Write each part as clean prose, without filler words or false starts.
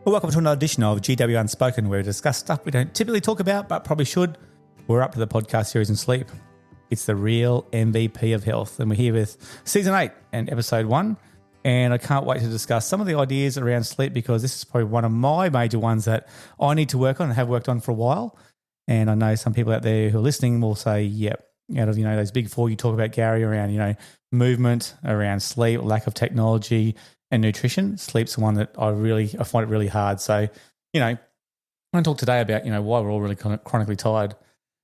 Well, welcome to another edition of GW Unspoken, where we discuss stuff we don't typically talk about, but probably should. We're up to the podcast series on sleep. It's the real MVP of health, and we're here with Season 8 and Episode 1, and I can't wait to discuss some of the ideas around sleep because this is probably one of my major ones that I need to work on and have worked on for a while, and I know some people out there who are listening will say, yep, out of, those big four you talk about, Gary, around, movement, around sleep, lack of technology, and nutrition. Sleep's the one that I find it really hard. So, I want to talk today about, why we're all really chronically tired.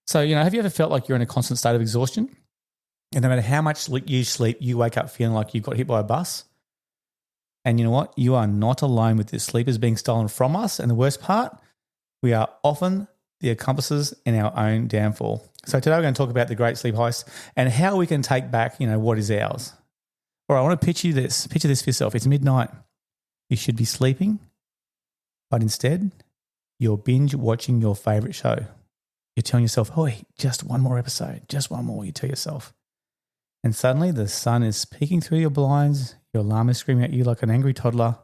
So, have you ever felt like you're in a constant state of exhaustion? And no matter how much you sleep, you wake up feeling like you got hit by a bus. And you know what? You are not alone with this. Sleep is being stolen from us. And the worst part, we are often the accomplices in our own downfall. So today we're going to talk about the great sleep heist and how we can take back, what is ours. All right, I want to picture this for yourself. It's midnight. You should be sleeping, but instead you're binge watching your favourite show. You're telling yourself, oh, just one more episode, just one more, you tell yourself. And suddenly the sun is peeking through your blinds, your alarm is screaming at you like an angry toddler.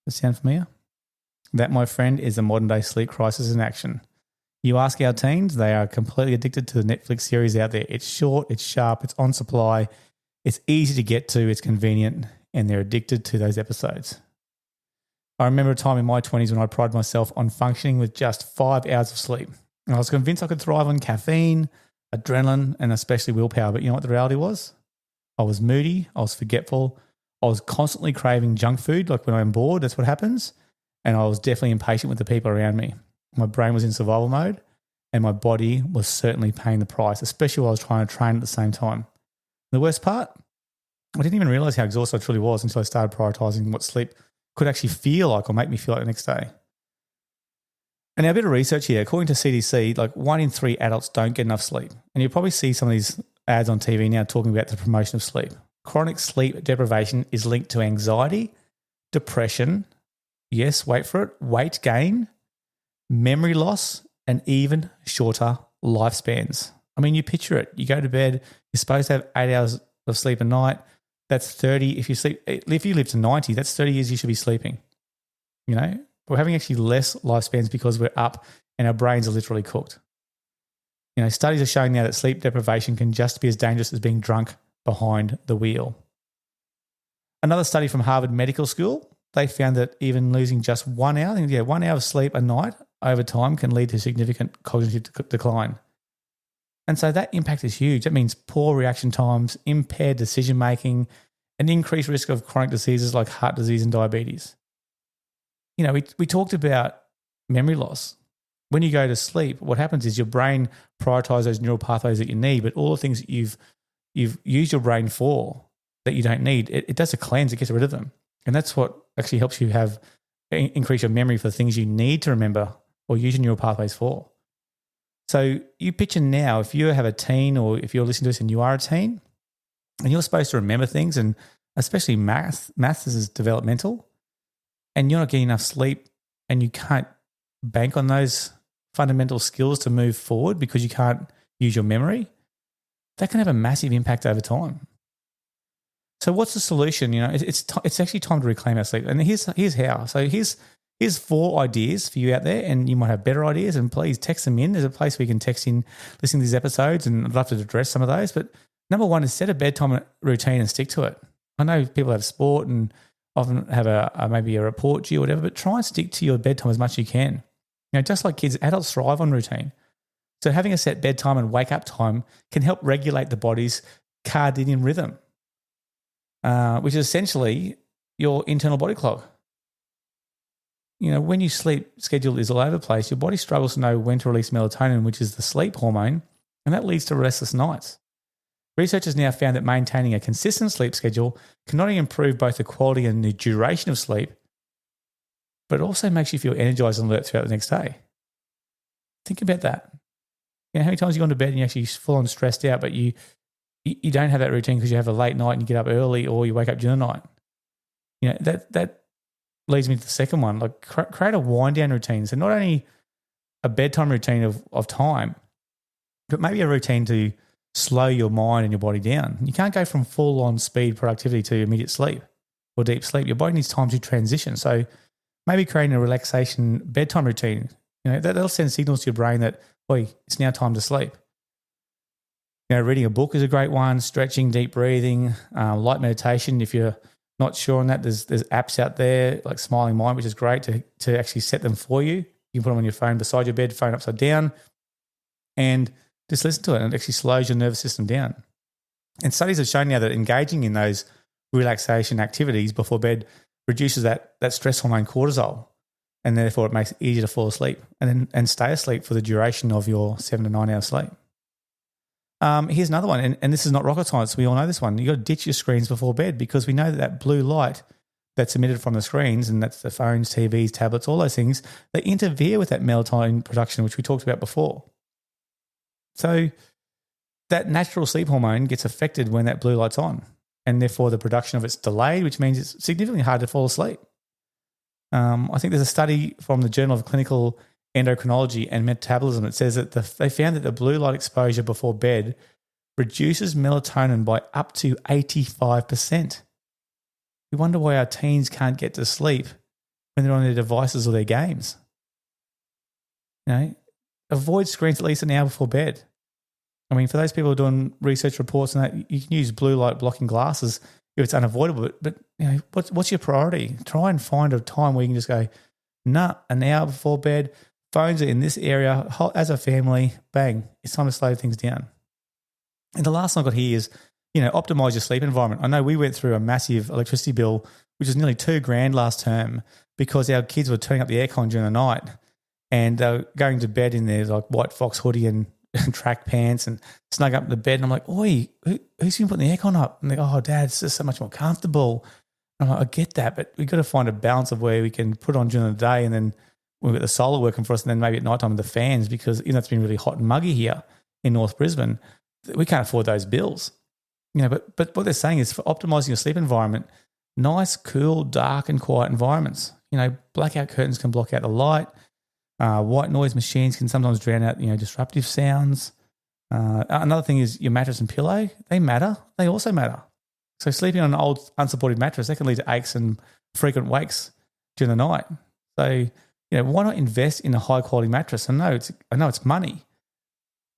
Does that sound familiar? That, my friend, is a modern day sleep crisis in action. You ask our teens, they are completely addicted to the Netflix series out there. It's short, it's sharp, it's on supply. It's easy to get to, it's convenient, and they're addicted to those episodes. I remember a time in my 20s when I prided myself on functioning with just 5 hours of sleep. And I was convinced I could thrive on caffeine, adrenaline, and especially willpower. But you know what the reality was? I was moody, I was forgetful, I was constantly craving junk food, like when I'm bored, that's what happens. And I was definitely impatient with the people around me. My brain was in survival mode, and my body was certainly paying the price, especially while I was trying to train at the same time. The worst part, I didn't even realize how exhausted I truly was until I started prioritizing what sleep could actually feel like or make me feel like the next day. And now a bit of research here. According to CDC, 1 in 3 adults don't get enough sleep. And you'll probably see some of these ads on TV now talking about the promotion of sleep. Chronic sleep deprivation is linked to anxiety, depression, yes, wait for it, weight gain, memory loss, and even shorter lifespans. I mean, you picture it. You go to bed, you're supposed to have 8 hours of sleep a night. That's 30. If you live to 90, that's 30 years you should be sleeping. We're having actually less lifespans because we're up and our brains are literally cooked. Studies are showing now that sleep deprivation can just be as dangerous as being drunk behind the wheel. Another study from Harvard Medical School, they found that even losing just 1 hour, 1 hour of sleep a night over time can lead to significant cognitive decline. And so that impact is huge. That means poor reaction times, impaired decision-making, and increased risk of chronic diseases like heart disease and diabetes. We talked about memory loss. When you go to sleep, what happens is your brain prioritizes those neural pathways that you need, but all the things that you've used your brain for that you don't need, it does a cleanse, it gets rid of them. And that's what actually helps you increase your memory for the things you need to remember or use your neural pathways for. So you picture now, if you have a teen or if you're listening to this and you are a teen and you're supposed to remember things, and especially maths is developmental, and you're not getting enough sleep and you can't bank on those fundamental skills to move forward because you can't use your memory, that can have a massive impact over time. So what's the solution? It's actually time to reclaim our sleep. And here's how. So here's 4 ideas for you out there, and you might have better ideas, and please text them in. There's a place where you can text in, listen to these episodes, and I'd love to address some of those. But number 1 is set a bedtime routine and stick to it. I know people have sport and often have maybe a report due or whatever, but try and stick to your bedtime as much as you can. Just like kids, adults thrive on routine. So having a set bedtime and wake up time can help regulate the body's circadian rhythm, which is essentially your internal body clock. When your sleep schedule is all over the place, your body struggles to know when to release melatonin, which is the sleep hormone, and that leads to restless nights. Researchers now found that maintaining a consistent sleep schedule can not only improve both the quality and the duration of sleep, but it also makes you feel energized and alert throughout the next day. Think about that. How many times you go to bed and you're actually full on stressed out, but you don't have that routine because you have a late night and you get up early, or you wake up during the night. That leads me to the second one, create a wind down routine. So not only a bedtime routine of time, but maybe a routine to slow your mind and your body down. You can't go from full on speed productivity to immediate sleep or deep sleep. Your body needs time to transition. So Maybe creating a relaxation bedtime routine. That'll send signals to your brain that, boy, it's now time to sleep. Reading a book is a great one, stretching, deep breathing, light meditation. If you're not sure on that, there's apps out there like Smiling Mind, which is great to actually set them for you. You can put them on your phone beside your bed, phone upside down, and just listen to it. And it actually slows your nervous system down. And studies have shown now that engaging in those relaxation activities before bed reduces that stress hormone cortisol, and therefore it makes it easier to fall asleep and stay asleep for the duration of your 7 to 9 hours sleep. Here's another one, and this is not rocket science. We all know this one. You've got to ditch your screens before bed, because we know that blue light that's emitted from the screens, and that's the phones, TVs, tablets, all those things, they interfere with that melatonin production, which we talked about before. So that natural sleep hormone gets affected when that blue light's on, and therefore the production of it's delayed, which means it's significantly hard to fall asleep. I think there's a study from the Journal of Clinical Endocrinology and Metabolism that says that they found that the blue light exposure before bed reduces melatonin by up to 85%. We wonder why our teens can't get to sleep when they're on their devices or their games. Avoid screens at least an hour before bed. I mean, for those people doing research reports and that, you can use blue light blocking glasses if it's unavoidable. But what's your priority? Try and find a time where you can just go, an hour before bed, phones are in this area, as a family, bang, it's time to slow things down. And the last one I got here is, optimize your sleep environment. I know we went through a massive electricity bill, which was nearly $2,000 last term, because our kids were turning up the aircon during the night, and they were going to bed in their like white fox hoodie and track pants and snug up in the bed. And I'm like, oi, who's been putting the aircon up? And they go, oh, Dad, it's just so much more comfortable. And I'm like, I get that, but we've got to find a balance of where we can put it on during the day, and then we've got the solar working for us, and then maybe at night time with the fans, because it's been really hot and muggy here in North Brisbane. We can't afford those bills. But what they're saying is, for optimizing your sleep environment, nice, cool, dark and quiet environments. Blackout curtains can block out the light. White noise machines can sometimes drown out, disruptive sounds. Another thing is your mattress and pillow. They matter. They also matter. So sleeping on an old unsupported mattress, that can lead to aches and frequent wakes during the night. So, why not invest in a high quality mattress? I know it's money,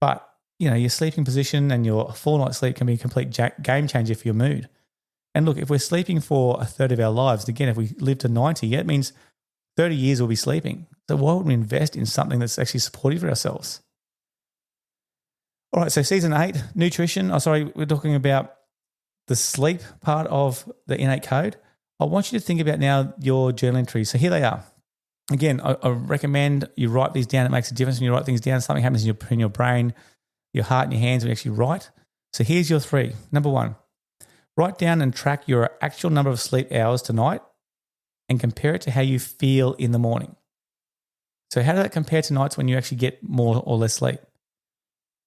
but your sleeping position and your full night's sleep can be a complete game changer for your mood. And look, if we're sleeping for a third of our lives, again, if we live to 90, it means 30 years we'll be sleeping. So why wouldn't we invest in something that's actually supportive for ourselves? All right, so season 8, nutrition. We're talking about the sleep part of the innate code. I want you to think about now your journal entries. So here they are. Again, I recommend you write these down. It makes a difference when you write things down. Something happens in your brain, your heart and your hands when you actually write. So here's your 3. Number 1, write down and track your actual number of sleep hours tonight and compare it to how you feel in the morning. So how does that compare to nights when you actually get more or less sleep?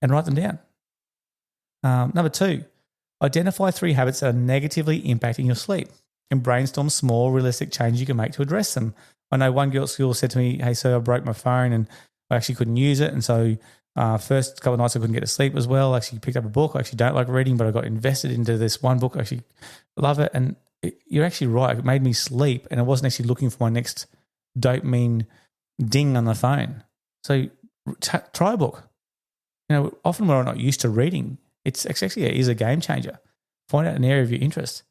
And write them down. Number 2, identify 3 habits that are negatively impacting your sleep and brainstorm small, realistic changes you can make to address them. I know one girl at school said to me, hey, sir, I broke my phone and I actually couldn't use it. And so first couple of nights I couldn't get to sleep as well. I actually picked up a book. I actually don't like reading, but I got invested into this one book. I actually love it. And you're actually right. It made me sleep, and I wasn't actually looking for my next dopamine ding on the phone. So try a book. Often when we're not used to reading, it's actually is a game changer. Find out an area of your interest.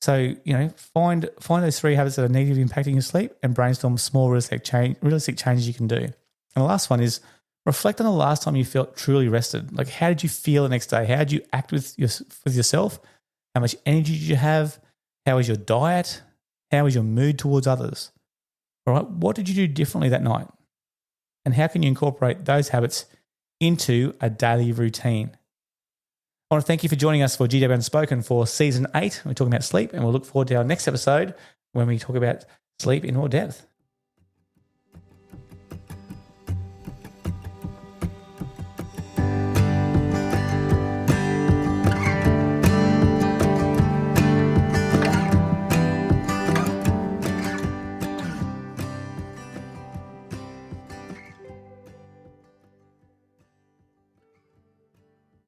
So, find those 3 habits that are negatively impacting your sleep and brainstorm small realistic changes you can do. And the last one is reflect on the last time you felt truly rested. Like, how did you feel the next day? How did you act with yourself? How much energy did you have? How was your diet? How was your mood towards others? All right, what did you do differently that night? And how can you incorporate those habits into a daily routine? I want to thank you for joining us for GW Unspoken for Season 8. We're talking about sleep, and we'll look forward to our next episode when we talk about sleep in more depth.